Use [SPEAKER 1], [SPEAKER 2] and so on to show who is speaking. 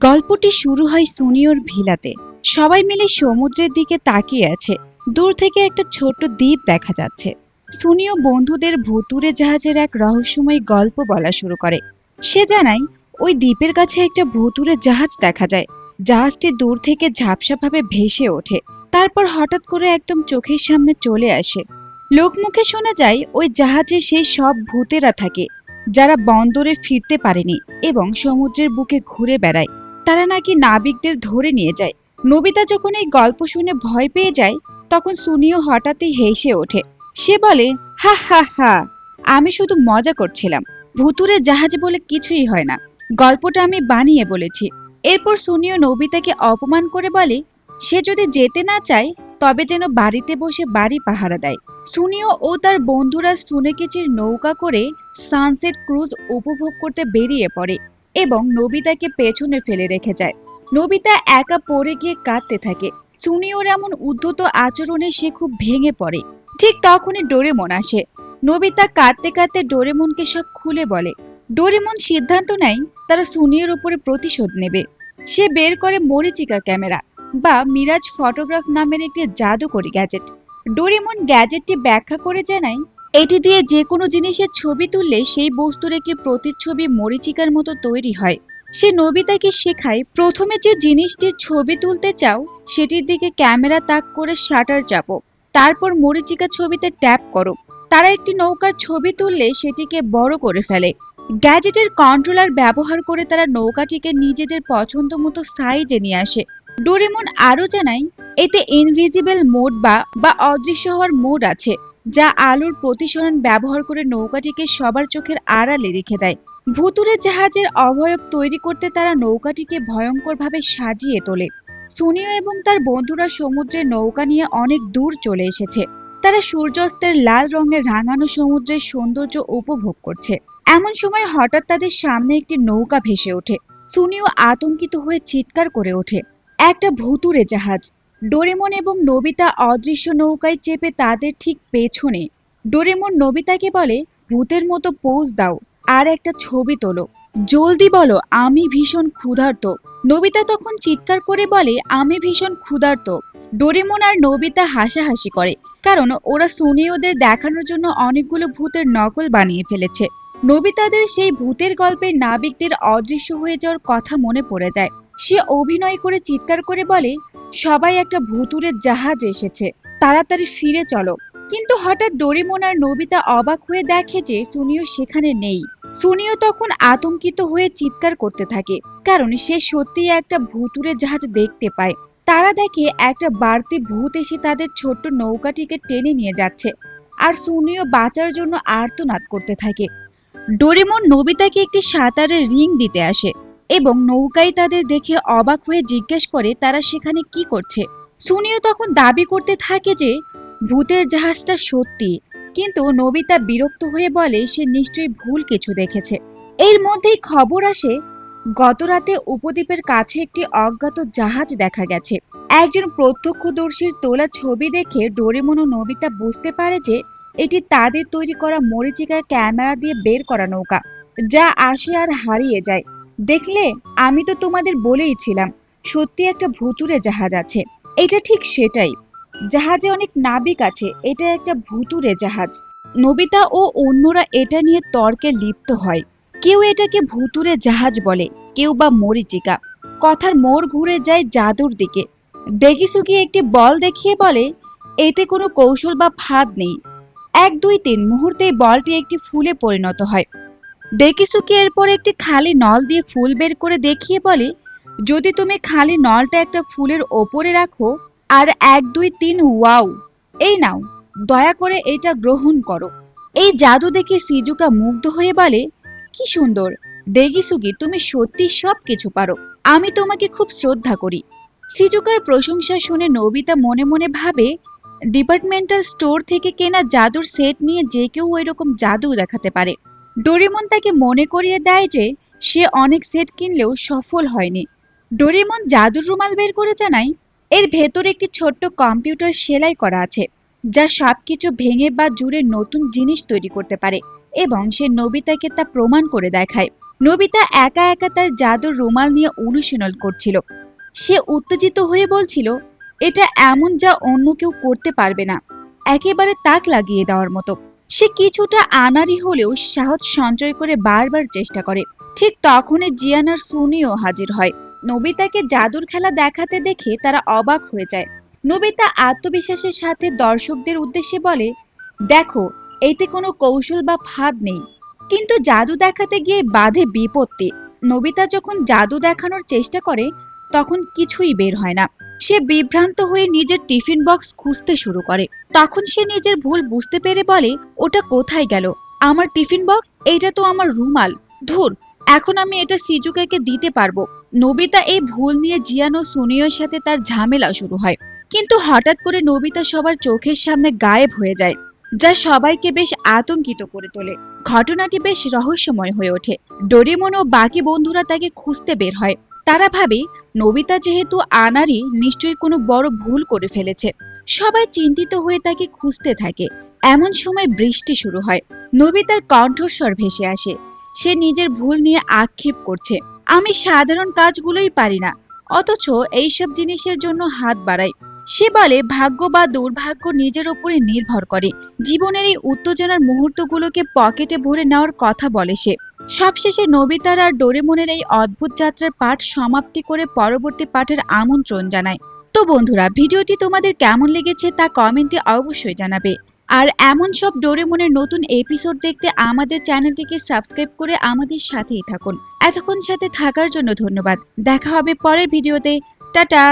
[SPEAKER 1] গল্পটি শুরু হয় সুনিওর ভিলাতে। সবাই মিলে সমুদ্রের দিকে তাকিয়ে আছে। দূর থেকে একটা ছোট্ট দ্বীপ দেখা যাচ্ছে। সুনিও বন্ধুদের ভুতুড়ে জাহাজের এক রহস্যময় গল্প বলা শুরু করে। সে জানায় ওই দ্বীপের কাছে একটা ভুতুড়ে জাহাজ দেখা যায়। জাহাজটি দূর থেকে ঝাপসাভাবে ভেসে ওঠে, তারপর হঠাৎ করে একদম চোখের সামনে চলে আসে। লোকমুখে শোনা যায় ওই জাহাজে সেই সব ভূতেরা থাকে যারা বন্দরে ফিরতে পারেনি এবং সমুদ্রের বুকে ঘুরে বেড়ায়। তারা নাকি নাবিকদের ধরে নিয়ে যায়। নোবিতা যখন এই গল্প শুনে ভয় পেয়ে যায়, তখন সুনিও হঠাৎই হেসে ওঠে। সে বলে, হা হা হা, আমি শুধু মজা করছিলাম। ভুতুরে জাহাজ বলে কিছুই হয় না, গল্পটা আমি বানিয়ে বলেছি। এরপর সুনিও নোবিতাকে অপমান করে বলে সে যদি যেতে না চায় তবে যেন বাড়িতে বসে বাড়ি পাহারা দেয়। সুনিও ও তার বন্ধুরা সুনেকেচির নৌকা করে সানসেট ক্রুজ উপভোগ করতে বেরিয়ে পড়ে এবং নোবিতাকে পেছনে ফেলে রেখে যায়। নোবিতা একা পড়ে গিয়ে কাঁদতে থাকে। সুনিওর এমন উদ্ধত আচরণে সে খুব ভেঙে পড়ে। ঠিক তখনই ডোরেমন আসে। নোবিতা কাঁদতে কাঁদতে ডোরেমনকে সব খুলে বলে। ডোরেমন সিদ্ধান্ত নেয় তারা সুনিওর উপরে প্রতিশোধ নেবে। সে বের করে মরিচিকা ক্যামেরা বা মিরাজ ফটোগ্রাফ নামের একটি জাদুকরি গ্যাজেট। ডোরেমন গ্যাজেটটি ব্যাখ্যা করে জানায় এটি দিয়ে যে কোনো জিনিসের ছবি তুললে সেই বস্তুর একটি প্রতিচ্ছবি মরিচিকার মতো তৈরি হয়। সে নোবিতাকে শেখায় প্রথমে যে জিনিসটির ছবি তুলতে চাও সেটির দিকে ক্যামেরা তাক করে শাটার চাপো, তারপর মরিচিকা ছবিতে ট্যাপ করো। তারা একটি নৌকার ছবি তুললে সেটিকে বড় করে ফেলে। গ্যাজেটের কন্ট্রোলার ব্যবহার করে তারা নৌকাটিকে নিজেদের পছন্দ মতো সাইজে নিয়ে আসে। ডোরেমন আরো জানায় এতে ইনভিজিবল মোড বা অদৃশ্য হওয়ার মোড আছে, যা আলোর প্রতিসরণ ব্যবহার করে নৌকাটিকে সবার চোখের আড়ালে রেখে দেয়। ভুতুরে জাহাজের অবয়ব তৈরি করতে তারা নৌকাটিকে ভয়ঙ্করভাবে সাজিয়ে তোলে। সুনিও এবং তার বন্ধুরা সমুদ্রের নৌকা নিয়ে অনেক দূর চলে এসেছে। তারা সূর্যাস্তের লাল রঙের রাঙানো সমুদ্রের সৌন্দর্য উপভোগ করছে। এমন সময় হঠাৎ তাদের সামনে একটি নৌকা ভেসে ওঠে। সুনিও আতঙ্কিত হয়ে চিৎকার করে ওঠে, একটা ভুতুরে জাহাজ! ডোরেমন এবং নোবিতা অদৃশ্য নৌকায় চেপে তাদের ঠিক পেছনে। ডোরেমন নোবিতাকে বলে, ভূতের মতো পোজ দাও আর একটা ছবি তোলো, জলদি বলো আমি ভীষণ ক্ষুধার্ত। নোবিতা তখন চিৎকার করে বলে, আমি ভীষণ ক্ষুধার্ত। ডোরেমন আর নোবিতা হাসাহাসি করে, কারণ ওরা সুনিওদের দেখানোর জন্য অনেকগুলো ভূতের নকল বানিয়ে ফেলেছে। নোবিতাদের সেই ভূতের গল্পের নাবিকদের অদৃশ্য হয়ে যাওয়ার কথা মনে পড়ে যায়। সে অভিনয় করে চিৎকার করে বলে, সবাই একটা ভুতুরের জাহাজ এসেছে, তাড়াতাড়ি ফিরে চলো। কিন্তু হঠাৎ ডোরেমন আর নোবিতা অবাক হয়ে দেখে যে সুনিও সেখানে নেই। সুনিও তখন আতঙ্কিত হয়ে চিৎকার করতে থাকে, কারণ সে সত্যিই একটা ভুতুরের জাহাজ দেখতে পায়। তারা দেখে একটা বাড়তি ভূত এসে তাদের ছোট্ট নৌকাটিকে টেনে নিয়ে যাচ্ছে, আর সুনিও বাঁচার জন্য আর্তনাদ করতে থাকে। ডোরেমন নোবিতাকে একটি সাঁতারের রিং দিতে আসে এবং নৌকায় তাদের দেখে অবাক হয়ে জিজ্ঞেস করে তারা সেখানে কি করছে। সুনিও তখন দাবি করতে থাকে যে ভূতের জাহাজটা সত্যি, কিন্তু নোবিতা বিরক্ত হয়ে বলে সে নিশ্চয়ই ভুল কিছু দেখেছে। এর মধ্যেই খবর আসে গত রাতে উপদ্বীপের কাছে একটি অজ্ঞাত জাহাজ দেখা গেছে। একজন প্রত্যক্ষদর্শীর তোলা ছবি দেখে ডোরেমন ও নোবিতা বুঝতে পারে যে এটি তাদের তৈরি করা মরিচিকা ক্যামেরা দিয়ে বের করা নৌকা, যা আসে আর হারিয়ে যায়। দেখলে, আমি তো তোমাদের বলেই ছিলাম সত্যি একটা ভুতুরে জাহাজ আছে। এটা ঠিক সেটাই, জাহাজে অনেক নাবিক আছে, এটা একটা ভুতুরে জাহাজ। নোবিতা ও অন্যরা এটা নিয়ে তর্কে লিপ্ত হয়। কেউ এটাকে ভুতুরে জাহাজ বলে, কেউ বা মরিচিকা। কথার মোড় ঘুরে যায় জাদুর দিকে। ডেগিসুকি একটি বল দেখিয়ে বলে, এতে কোনো কৌশল বা ফাঁদ নেই। 1 2 3 মুহূর্তেই বলটি একটি ফুলে পরিণত হয়। ডেকিসুকি এরপর একটি খালি নল দিয়ে ফুল বের করে দেখিয়ে বলে, যদি তুমি খালি নলটা একটা ফুলের ওপরে রাখো আর 1 2 3 ওয়াও, এই নাও, দয়া করে এটা গ্রহণ করো। এই জাদু দেখে সিজুকা মুগ্ধ হয়ে বলে, কি সুন্দর ডেগিসুকি, তুমি সত্যি সবকিছু পারো, আমি তোমাকে খুব শ্রদ্ধা করি। সিজুকার প্রশংসা শুনে নোবিতা মনে মনে ভাবে, ডিপার্টমেন্টাল স্টোর থেকে কেনা জাদুর সেট নিয়ে যে কেউ ওই রকম জাদু দেখাতে পারে। ডোরেমন তাকে মনে করিয়ে দেয় যে সে অনেক সেট কিনলেও সফল হয়নি। ডোরেমন জাদুর রুমাল বের করে জানায় এর ভেতরে একটি ছোট্ট কম্পিউটার সেলাই করা আছে, যা সবকিছু ভেঙে বা জুড়ে নতুন জিনিস তৈরি করতে পারে, এবং সে নোবিতাকে তা প্রমাণ করে দেখায়। নোবিতা একা একা তার জাদুর রুমাল নিয়ে অনুশীলন করছিল। সে উত্তেজিত হয়ে বলছিল, এটা এমন যা অন্য কেউ করতে পারবে না, একেবারে তাক লাগিয়ে দেওয়ার মতো। সে কিছুটা আনাড়ি হলেও সাহস সঞ্চয় করে বারবার চেষ্টা করে। ঠিক তখনই জিয়ান আর সুনিও হাজির হয়। নোবিতাকে জাদুর খেলা দেখাতে দেখে তারা অবাক হয়ে যায়। নোবিতা আত্মবিশ্বাসের সাথে দর্শকদের উদ্দেশ্যে বলে, দেখো, এতে কোনো কৌশল বা ফাঁদ নেই, কিন্তু জাদু দেখাতে গিয়ে বাধে বিপত্তি। নোবিতা যখন জাদু দেখানোর চেষ্টা করে তখন কিছুই বের হয় না। সে বিভ্রান্ত হয়ে নিজের টিফিন বক্স খুঁজতে শুরু করে। তখন সে নিজের ভুল বুঝতে পেরে বলে, ওটা কোথায় গেল? আমার টিফিন বক্স? এইটা তো আমার রুমাল। ধুর, এখন আমি এটা সিজুকাকে দিতে পারবো। নোবিতা এই ভুল নিয়ে জিয়ান ও সুনিওর সাথে তার ঝামেলা শুরু হয়। কিন্তু হঠাৎ করে নোবিতা সবার চোখের সামনে গায়েব হয়ে যায়, যা সবাইকে বেশ আতঙ্কিত করে তোলে। ঘটনাটি বেশ রহস্যময় হয়ে ওঠে। ডোরেমন ও বাকি বন্ধুরা তাকে খুঁজতে বের হয়। তারা ভাবে নোবিতা যেহেতু আনাড়ি, নিশ্চয়ই কোনো বড় ভুল করে ফেলেছে। সবাই চিন্তিত হয়ে তাকে খুঁজতে থাকে। এমন সময় বৃষ্টি শুরু হয়। নোবিতার কণ্ঠস্বর ভেসে আসে। সে নিজের ভুল নিয়ে আক্ষেপ করছে, আমি সাধারণ কাজগুলোই পারি না, অথচ এইসব জিনিসের জন্য হাত বাড়াই। সে বলে, ভাগ্য বা দুর্ভাগ্য নিজের উপরে নির্ভর করে। জীবনের এই উত্তেজনার মুহূর্তগুলোকে পকেটে ভরে নেওয়ার কথা বলে সে। সবশেষে নোবিতার আর ডোরেমনের এই অদ্ভুত যাত্রার পাঠ সমাপ্তি করে পরবর্তী পাঠের আমন্ত্রণ জানায়। তো বন্ধুরা, ভিডিওটি তোমাদের কেমন লেগেছে তা কমেন্টে অবশ্যই জানাবে। আর এমন সব ডোরেমনের নতুন এপিসোড দেখতে আমাদের চ্যানেলটিকে সাবস্ক্রাইব করে আমাদের সাথেই থাকুন। এতক্ষণ সাথে থাকার জন্য ধন্যবাদ। দেখা হবে পরের ভিডিওতে। টাটা।